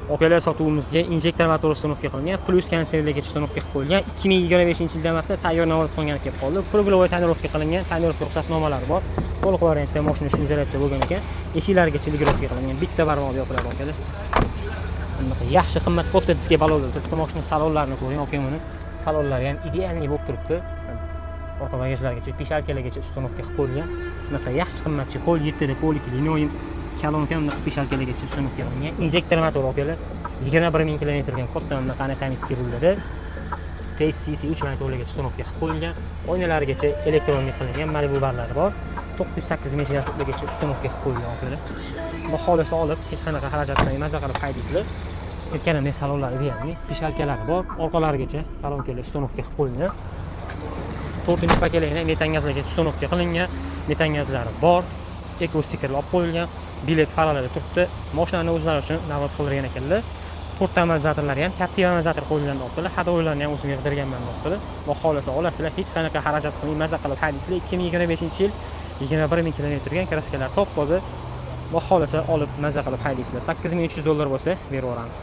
Okalar sotuvimizga injektor motor uстановка qilingan, plus konservlarga uстановка qilib qo'yilgan. 2025-yilda emas, tayyor navbat qilgan kelib qoldi. Krugovoy tonirovka qilingan, tonirovka ruxsatnomalari bor. To'liq variantda mashina shu izolyatsiya bo'lgan ekan. Eshiklargacha ligirovka qilingan. Bitta barmoq yopiladi okalar. Bunaqa yaxshi qimmat katta diska balonlar turibdi. Mashina salonlarini ko'ring, aka buni. Salonlari ham idealniy bo'lib turibdi. Orqa bagajlargacha, pishalkalargacha uстановка qilib qo'yilgan. Bunaqa yaxshi qimmatchi qo'l 7 da qo'liki linoyim kalonka bunaqa pishalkalargacha uстановка qilingan. Injektor motor okalar 21000 kilometrga katta bunaqa anaqamiskiy rullari. PCC 3 motorlargacha uстановка qilib qo'yilgan. Oynalarigacha elektronik qilingan, mana bu barlari bor. 908 metrgacha uстановка qilib qo'yilgan okalar. Baholasi olib, hech qanaqa xarajat qilmay maza qilib haydaysizlar. Aytganimdek salonlari deyapmiz, pishalkalari bor, orqalarigacha kalonkalar uстановка qilib qo'yilgan. 4-paketlarga metan gazlarga uстановка qilingan, metan gazlari bor, eko stikerlar olib qo'yilgan, bilet faralari turibdi. Mashinani o'zlari uchun navbat qildirgan ekanlar. 4 amortizatorlari ham katta amortizator qo'yilgan debdilar. Hadolarni ham o'zim yig'dirganman debdilar. Baholasi olasizlar, hech qanaqa xarajat qilmay maza qilib haydaysizlar. 2025-yil 21000 kilometrga kraskalar top toza. Baholasi olib maza qilib haydaysizlar. $8300 bo'lsa berib yuboramiz.